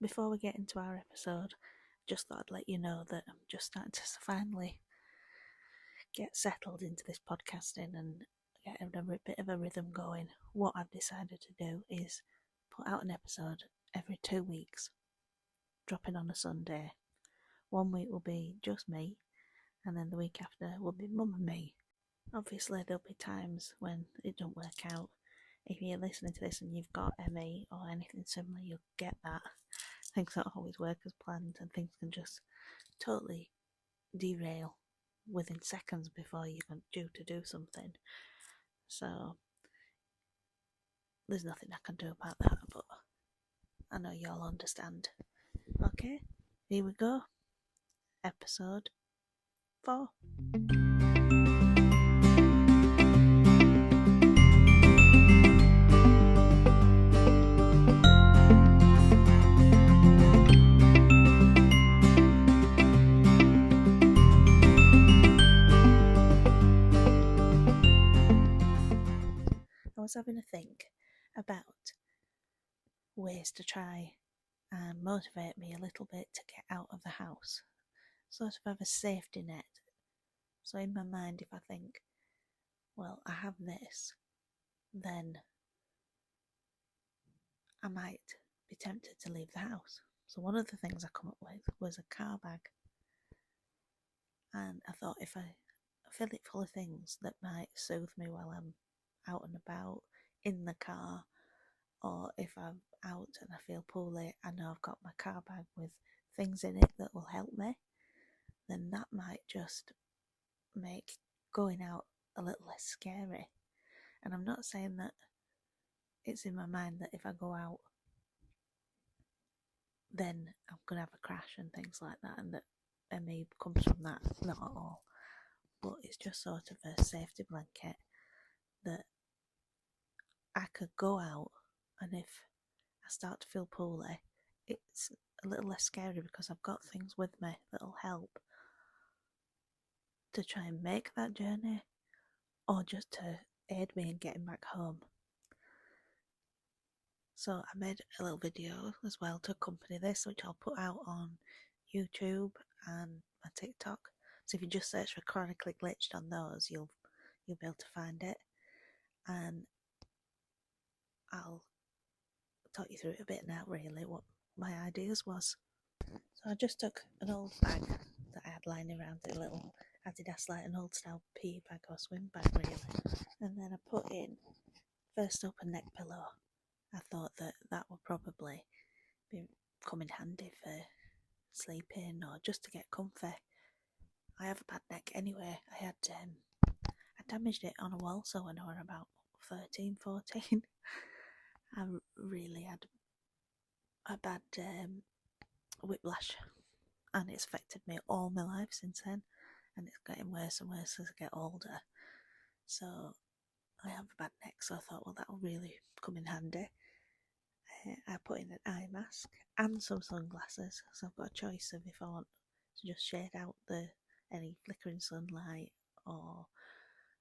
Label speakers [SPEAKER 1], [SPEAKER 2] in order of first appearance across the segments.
[SPEAKER 1] before we get into our episode, just thought I'd let you know that I'm just starting to finally get settled into this podcasting and get a bit of a rhythm going. What I've decided to do is put out an episode every 2 weeks, dropping on a Sunday. 1 week will be just me, and then the week after will be Mum and me. Obviously, there'll be times when it don't work out. If you're listening to this and you've got ME or anything similar, you'll get that. Things don't always work as planned, and things can just totally derail within seconds before you're due to do something. So there's nothing I can do about that, but I know y'all understand. Okay, here we go. Episode 4. I was having a think about ways to try and motivate me a little bit to get out of the house, sort of have a safety net. So in my mind, if I think, well, I have this, then I might be tempted to leave the house. So one of the things I come up with was a car bag, and I thought if I fill it full of things that might soothe me while I'm out and about in the car, or if I'm out and I feel poorly, I know I've got my car bag with things in it that will help me, then that might just make going out a little less scary. And I'm not saying that it's in my mind that if I go out then I'm going to have a crash and things like that, and that ME comes from that. Not at all. But it's just sort of a safety blanket that I could go out, and if I start to feel poorly, it's a little less scary because I've got things with me that'll help to try and make that journey, or just to aid me in getting back home. So I made a little video as well to accompany this, which I'll put out on YouTube and my TikTok. So if you just search for Chronically Glitched on those, you'll be able to find it. And I'll talk you through it a bit now, really, what my ideas was. So I just took an old bag that I had lying around, a little Adidas, like an old style PE bag or swim bag, really. And then I put in, first up, a neck pillow. I thought that would probably come in handy for sleeping or just to get comfy. I have a bad neck anyway. I damaged it on a wall, so when I was about 13, 14, I really had a bad whiplash, and it's affected me all my life since then, and it's getting worse and worse as I get older. So I have a bad neck, so I thought, well, that will really come in handy. I put in an eye mask and some sunglasses, so I've got a choice of if I want to just shade out any flickering sunlight, or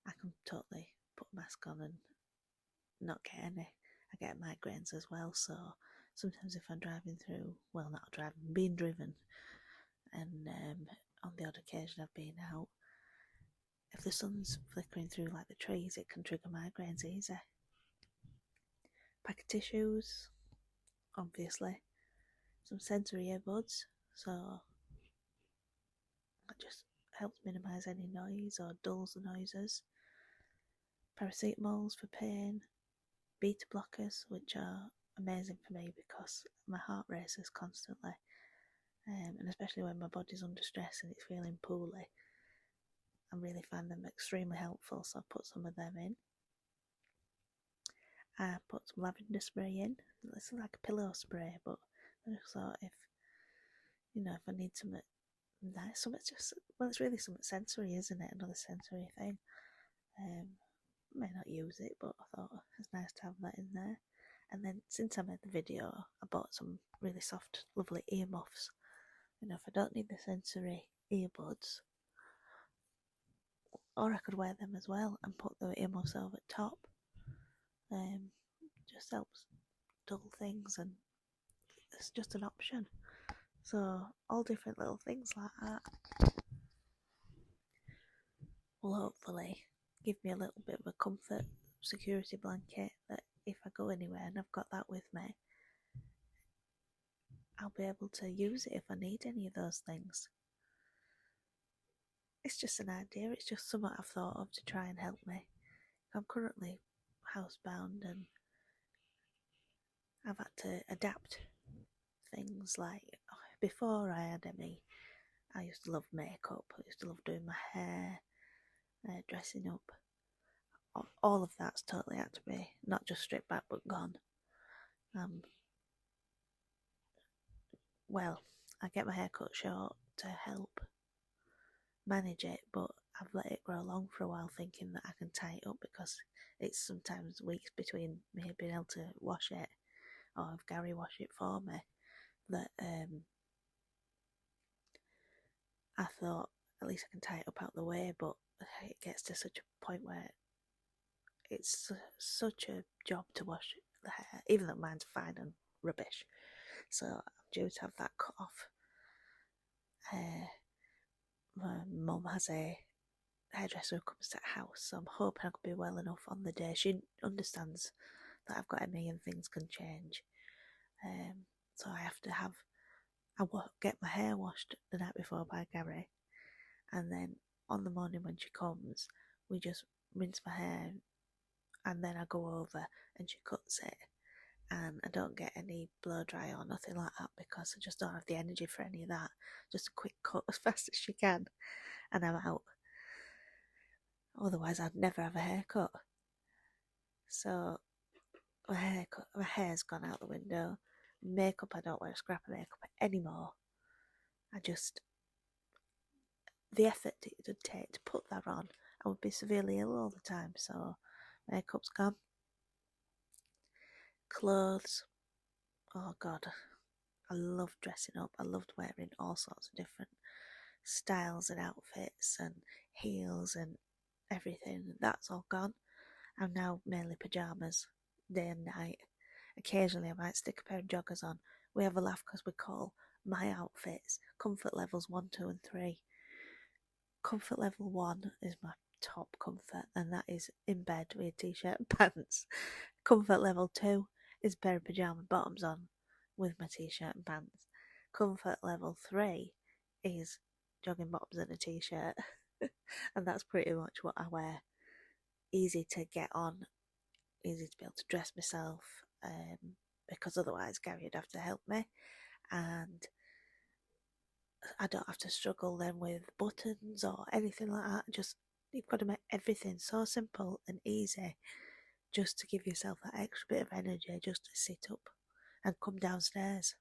[SPEAKER 1] I can totally put a mask on and not get any. I get migraines as well, so sometimes if I'm driving through, well, not driving, being driven, and on the odd occasion I've been out, if the sun's flickering through like the trees, it can trigger migraines easy. Pack of tissues, obviously, some sensory earbuds, so that just helps minimise any noise or dulls the noises. Paracetamols for pain, beta blockers, which are amazing for me because my heart races constantly, and especially when my body's under stress and it's feeling poorly, I really find them extremely helpful, so I put some of them in. I put some lavender spray in. It's like a pillow spray, but I just thought if I need something nice, it's really something sensory, isn't it? Another sensory thing. I may not use it, but I thought it's nice to have that in there. And then since I made the video, I bought some really soft, lovely earmuffs. If I don't need the sensory earbuds, or I could wear them as well and put the earmuffs over top. Just helps dull things and it's just an option. So all different little things like that will hopefully give me a little bit of a comfort security blanket that if I go anywhere and I've got that with me, I'll be able to use it if I need any of those things. It's just an idea, it's just something I've thought of to try and help me. I'm currently housebound and I've had to adapt things like before I had ME, I used to love makeup, I used to love doing my hair, dressing up. All of that's totally had to be not just stripped back but gone. Well, I get my hair cut short to help manage it, but I've let it grow long for a while thinking that I can tie it up because it's sometimes weeks between me being able to wash it or have Gary wash it for me, that I thought at least I can tie it up out the way, but it gets to such a point where it's such a job to wash the hair, even though mine's fine and rubbish. So I'm due to have that cut off. My mum has a hairdresser who comes to the house, so I'm hoping I could be well enough on the day. She understands that I've got ME and things can change. So I have to get my hair washed the night before by Gary, and then on the morning when she comes, we just rinse my hair, and then I go over and she cuts it, and I don't get any blow dry or nothing like that because I just don't have the energy for any of that. Just a quick cut as fast as she can, and I'm out. Otherwise, I'd never have a haircut. So my hair's gone out the window. Makeup, I don't wear a scrap of makeup anymore. The effort it would take to put that on, I would be severely ill all the time. So makeup's gone. Clothes, oh God, I loved dressing up. I loved wearing all sorts of different styles and outfits and heels and everything. That's all gone. I'm now mainly pyjamas, day and night. Occasionally I might stick a pair of joggers on. We have a laugh because we call my outfits comfort levels 1, 2 and 3. Comfort level 1 is my top comfort, and that is in bed with a t-shirt and pants. Comfort level 2 is a pair of pyjama bottoms on with my t-shirt and pants. Comfort level 3 is jogging bottoms and a t-shirt. And that's pretty much what I wear. Easy to get on, easy to be able to dress myself, because otherwise Gary would have to help me, and I don't have to struggle then with buttons or anything like that. Just, you've got to make everything so simple and easy just to give yourself that extra bit of energy just to sit up and come downstairs.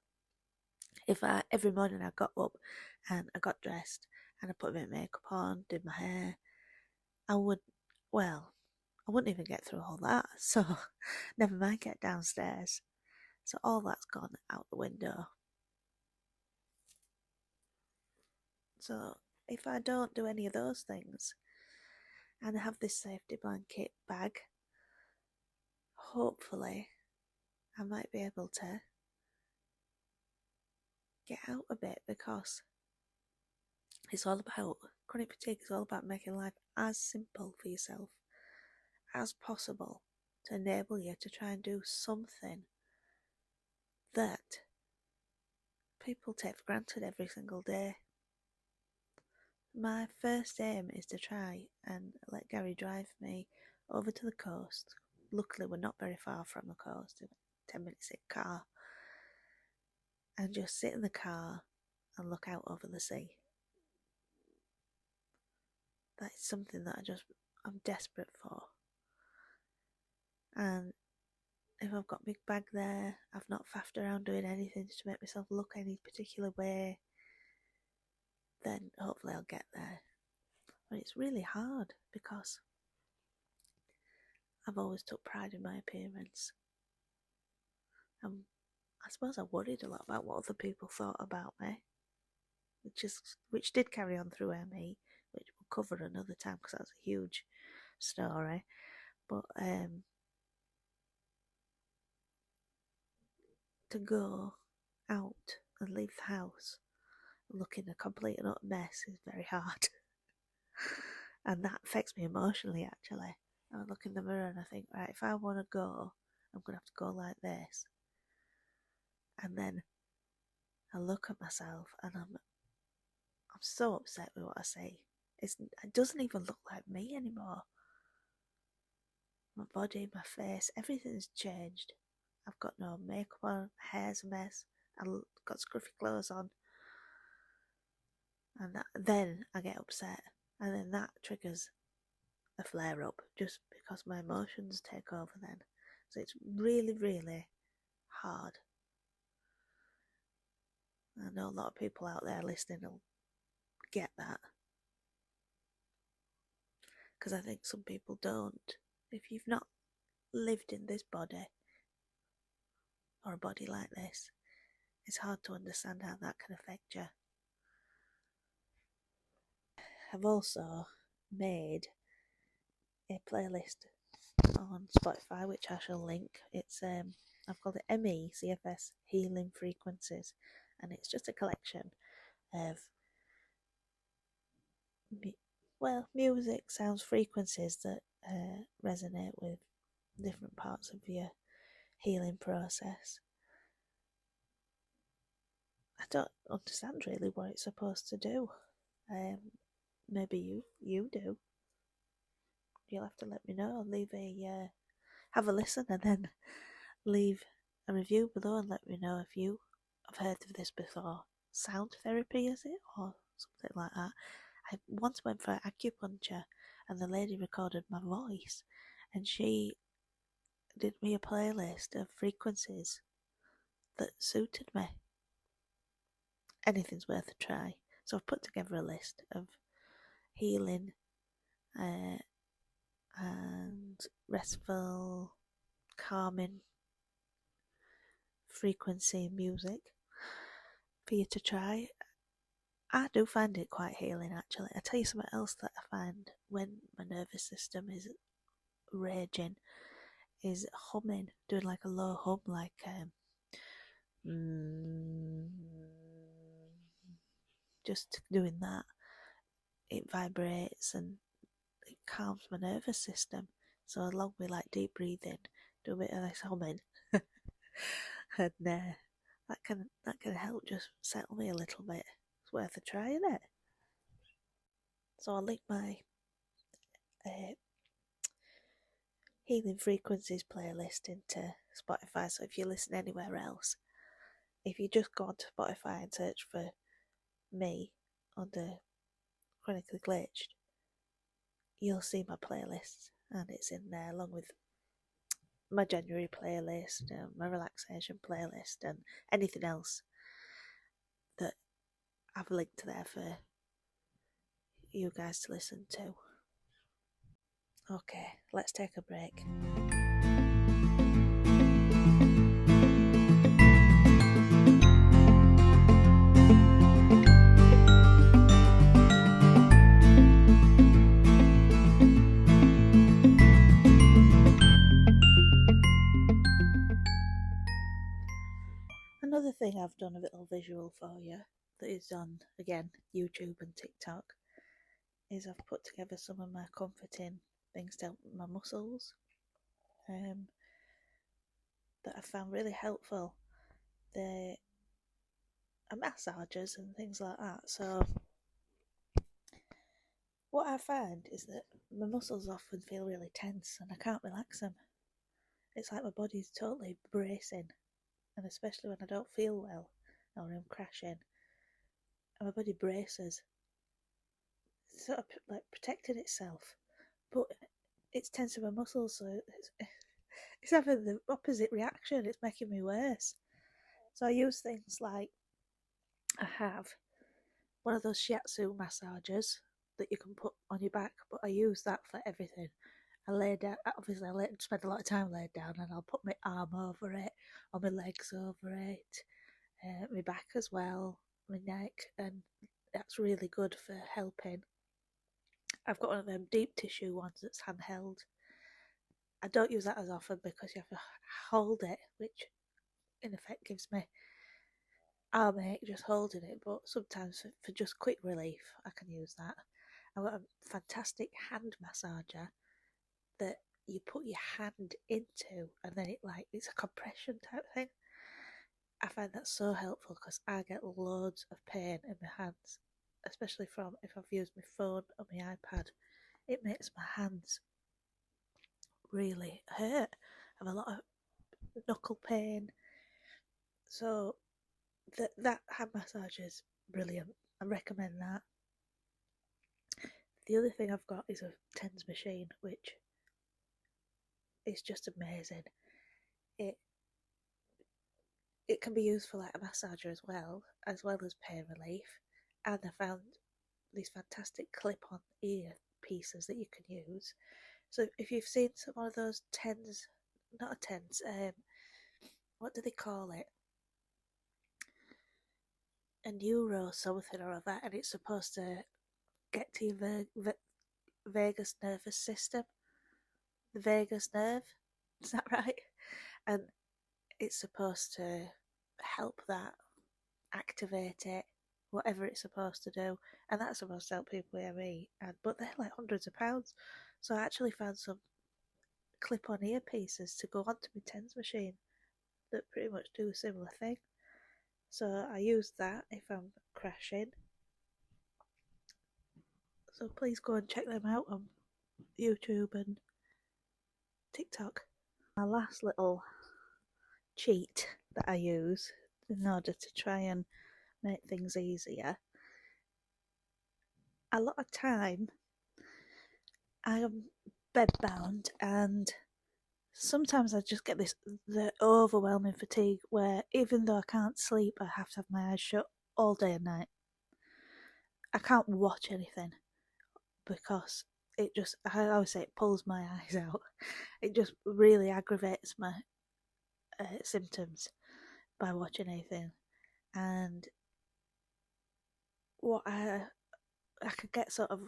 [SPEAKER 1] Every morning I got up and I got dressed and I put my makeup on, did my hair, I wouldn't even get through all that, so never mind get downstairs. So all that's gone out the window. So if I don't do any of those things and I have this safety blanket bag, hopefully I might be able to get out a bit, because chronic fatigue is all about making life as simple for yourself as possible to enable you to try and do something that people take for granted every single day. My first aim is to try and let Gary drive me over to the coast. Luckily, we're not very far from the coast, 10 minutes in car, and just sit in the car and look out over the sea. That is something that I'm desperate for. And if I've got a big bag there, I've not faffed around doing anything to make myself look any particular way, then hopefully I'll get there. But it's really hard because I've always took pride in my appearance. I suppose I worried a lot about what other people thought about me, which did carry on through ME, which we'll cover another time because that's a huge story. But to go and leave the house looking a complete and utter mess is very hard. And that affects me emotionally, actually. I look in the mirror and I think, right, if I want to go, I'm going to have to go like this. And then I look at myself and I'm so upset with what I see. It doesn't even look like me anymore. My body, my face, everything's changed. I've got no makeup on, my hair's a mess, I've got scruffy clothes on. And then I get upset. And then that triggers a flare up just because my emotions take over then. So it's really, really hard. I know a lot of people out there listening will get that, because I think some people don't. If you've not lived in this body or a body like this, it's hard to understand how that can affect you. I've also made a playlist on Spotify, which I shall link. It's I've called it ME CFS Healing Frequencies, and it's just a collection of music, sounds, frequencies that resonate with different parts of your healing process. I don't understand really what it's supposed to do. Maybe you do. You'll have to let me know. Have a listen and then leave a review below and let me know if you have heard of this before. Sound therapy, is it, or something like that? I once went for acupuncture and the lady recorded my voice and she did me a playlist of frequencies that suited me. Anything's worth a try. So I've put together a list of healing and restful, calming frequency music for you to try. I do find it quite healing, actually. I tell you something else that I find when my nervous system is raging is humming, doing like a low hum, like just doing that. It vibrates and it calms my nervous system. So along with like deep breathing, do a bit of this humming, and that can help just settle me a little bit. It's worth a try, isn't it? So I'll link my Healing Frequencies playlist into Spotify. So if you listen anywhere else, if you just go onto Spotify and search for me under Chronically Glitched, you'll see my playlist, and it's in there along with my January playlist, my relaxation playlist, and anything else that I've linked there for you guys to listen to. Okay, let's take a break. Another thing I've done a little visual for you that is on, again, YouTube and TikTok is I've put together some of my comforting things to help my muscles that I found really helpful. They are massagers and things like that. So what I find is that my muscles often feel really tense and I can't relax them. It's like my body's totally bracing, and especially when I don't feel well or I'm crashing, and my body braces, sort of like protecting itself, but it's tensing my muscles, so it's having the opposite reaction. It's making me worse. So I use things like, I have one of those shiatsu massagers that you can put on your back, but I use that for everything. I lay down, obviously I spend a lot of time laid down, and I'll put my arm over it, or my legs over it, my back as well, my neck, and that's really good for helping. I've got one of them deep tissue ones that's handheld. I don't use that as often because you have to hold it, which in effect gives me I'll make just holding it, but sometimes for just quick relief, I can use that. I've got a fantastic hand massager that you put your hand into, and then it's a compression type thing. I find that so helpful because I get loads of pain in my hands, especially from if I've used my phone or my iPad. It makes my hands really hurt. I have a lot of knuckle pain. So that hand massage is brilliant. I recommend that. The other thing I've got is a TENS machine, which is just amazing. It it can be used for like a massager as well as pain relief. And I found these fantastic clip-on ear pieces that you can use. So if you've seen some of those TENS, not a TENS, what do they call it? A neuro something or other, and it's supposed to get to your vagus nervous system, the vagus nerve. Is that right? And it's supposed to help that, activate it, whatever it's supposed to do, and that's supposed to help people with ME. But they're like hundreds of pounds. So I actually found some clip-on earpieces to go onto my TENS machine that pretty much do a similar thing. So I use that if I'm crashing. So please go and check them out on YouTube and TikTok. My last little cheat that I use in order to try and make things easier. A lot of time I am bedbound, and sometimes I just get the overwhelming fatigue where even though I can't sleep, I have to have my eyes shut all day and night. I can't watch anything because I always say it pulls my eyes out. It just really aggravates my symptoms by watching anything. And what I could get sort of,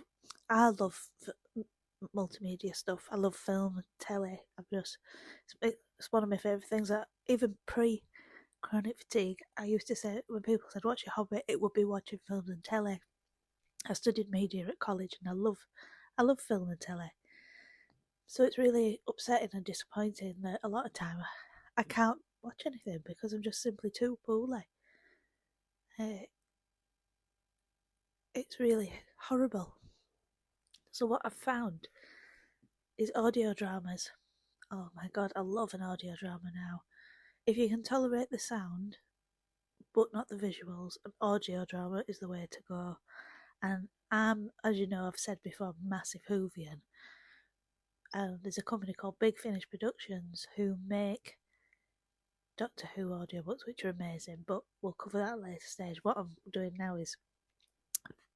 [SPEAKER 1] I love multimedia stuff. I love film and telly. It's one of my favourite things. That even pre chronic fatigue, I used to say when people said, "What's your hobby?" It would be watching films and telly. I studied media at college, and I love film and telly. So it's really upsetting and disappointing that a lot of time I can't watch anything because I'm just simply too poorly. It's really horrible. So what I've found is audio dramas. Oh my god, I love an audio drama now. If you can tolerate the sound, but not the visuals, an audio drama is the way to go. And as you know, I've said before, massive Whovian. And there's a company called Big Finish Productions who make Doctor Who audiobooks, which are amazing, but we'll cover that at a later stage. What I'm doing now is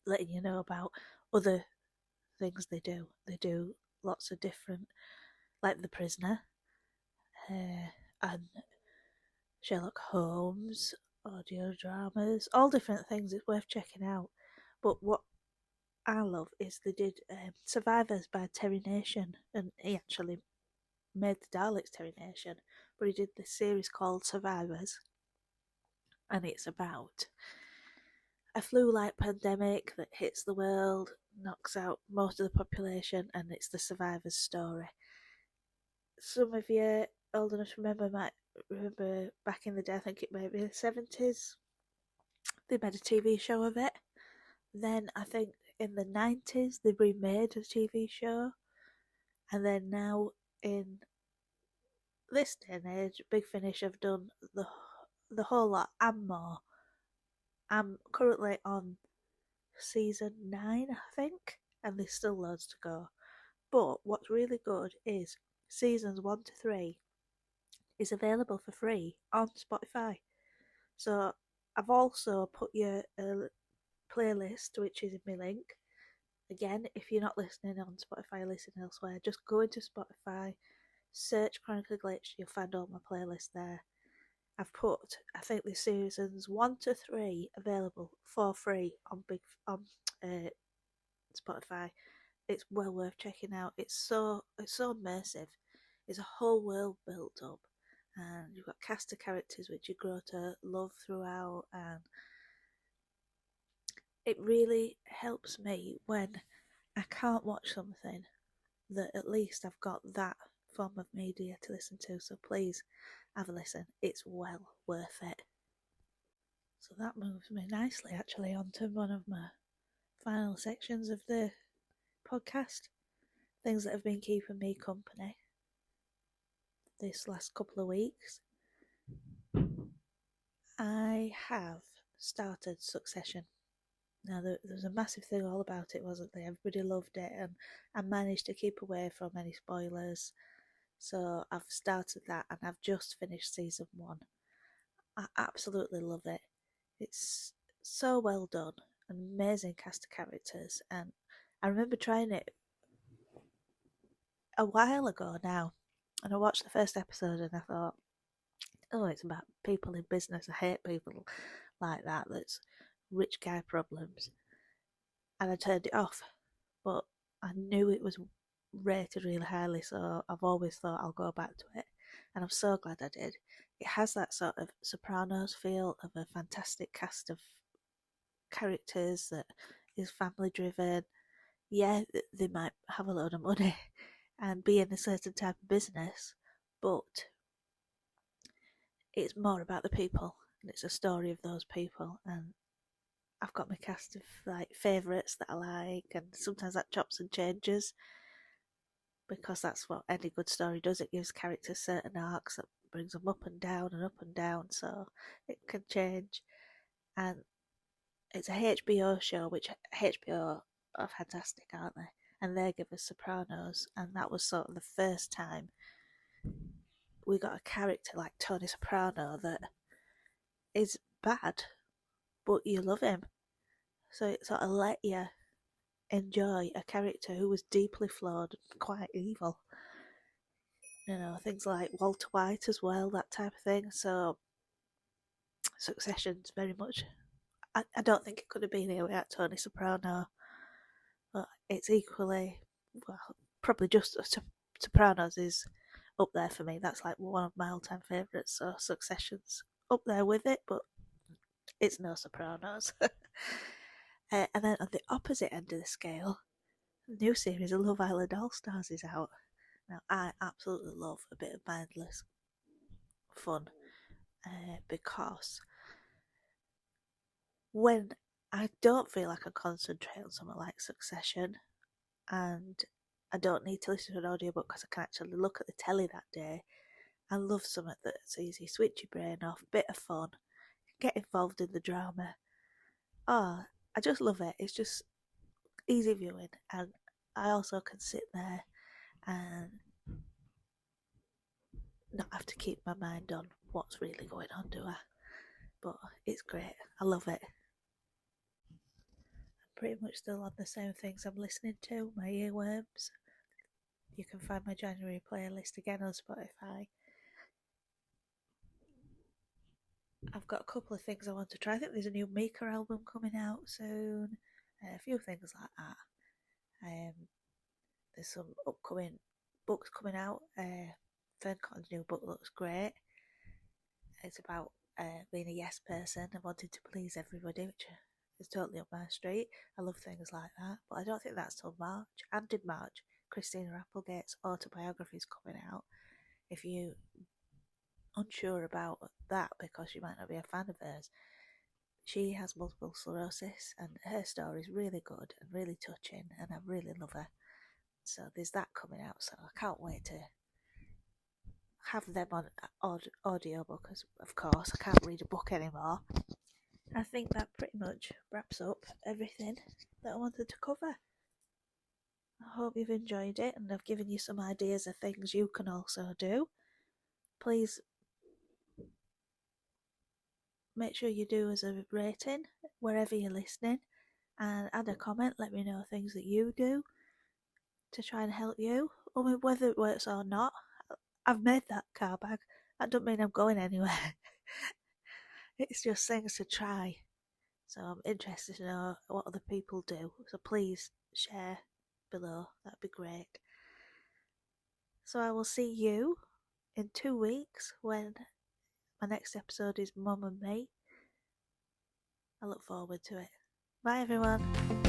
[SPEAKER 1] letting you know about other things they do. They do lots of different, like The Prisoner, and Sherlock Holmes, audio dramas, all different things. It's worth checking out. But what I love is they did Survivors by Terry Nation, and he actually made the Daleks Terry Nation, but he did this series called Survivors, and it's about a flu-like pandemic that hits the world, knocks out most of the population, and it's the survivors' story. Some of you old enough to might remember back in the day, I think it might be the 70s, they made a TV show of it. Then I think in the 90s they remade a TV show, and then now in this day and age, Big Finish have done the whole lot and more. I'm currently on season 9, I think, and there's still loads to go. But what's really good is seasons 1 to 3 is available for free on Spotify. So I've also put your playlist, which is in my link. Again, if you're not listening on Spotify, listening elsewhere, just go into Spotify, search Chronically Glitch, you'll find all my playlists there. I've put, I think the seasons 1 to 3 available for free on Spotify. It's well worth checking out. It's so immersive. It's a whole world built up, and you've got cast of characters which you grow to love throughout, and it really helps me when I can't watch something that at least I've got that form of media to listen to. So please have a listen, it's well worth it. So that moves me nicely actually onto one of my final sections of the podcast, things that have been keeping me company this last couple of weeks. I have started Succession. Now, there was a massive thing all about it, wasn't there? Everybody loved it, and I managed to keep away from any spoilers. So I've started that, and I've just finished season 1. I absolutely love it. It's so well done, an amazing cast of characters, and I remember trying it a while ago now, and I watched the first episode, and I thought, oh, it's about people in business. I hate people like that. That's rich guy problems. And I turned it off. But I knew it was rated really highly, so I've always thought I'll go back to it. And I'm so glad I did. It has that sort of Sopranos feel of a fantastic cast of characters that is family driven. Yeah, they might have a load of money and be in a certain type of business, but it's more about the people, and it's a story of those people. And I've got my cast of like favourites that I like, and sometimes that chops and changes because that's what any good story does. It gives characters certain arcs that brings them up and down and up and down, so it can change. And it's a HBO show, which HBO are fantastic, aren't they? And they give us Sopranos, and that was sort of the first time we got a character like Tony Soprano that is bad, but you love him. So it sort of let you enjoy a character who was deeply flawed and quite evil. You know, things like Walter White as well, that type of thing. So Succession's very much. I don't think it could have been here without Tony Soprano, but it's equally well, probably just Sopranos is up there for me. That's like one of my all-time favourites. So Succession's up there with it, but it's no Sopranos. And then on the opposite end of the scale, the new series of Love Island All Stars is out. Now, I absolutely love a bit of mindless fun because when I don't feel like I concentrate on something like Succession and I don't need to listen to an audiobook because I can actually look at the telly that day, I love something that's easy, switch your brain off, bit of fun, get involved in the drama. Oh, I just love it. It's just easy viewing, and I also can sit there and not have to keep my mind on what's really going on, do I? But it's great. I love it. I'm pretty much still on the same things I'm listening to, my earworms. You can find my January playlist again on Spotify. I've got a couple of things I want to try. I think there's a new Mika album coming out soon. A few things like that. There's some upcoming books coming out. Fern Cotton's new book looks great. It's about being a yes person and wanting to please everybody, which is totally up my street. I love things like that, but I don't think that's till March. And in March, Christina Applegate's autobiography is coming out. If you're unsure about that because you might not be a fan of hers, she has multiple sclerosis and her story is really good and really touching, and I really love her. So there's that coming out, so I can't wait to have them on audio because of course I can't read a book anymore. I think that pretty much wraps up everything that I wanted to cover. I hope you've enjoyed it and I've given you some ideas of things you can also do. Please make sure you do us a rating wherever you're listening and add a comment. Let me know things that you do to try and help you. I mean, whether it works or not, I've made that car bag. That doesn't mean I'm going anywhere. It's just things to try. So I'm interested to know what other people do. So please share below. That'd be great. So I will see you in 2 weeks when my next episode is Mum and Me. I look forward to it. Bye everyone.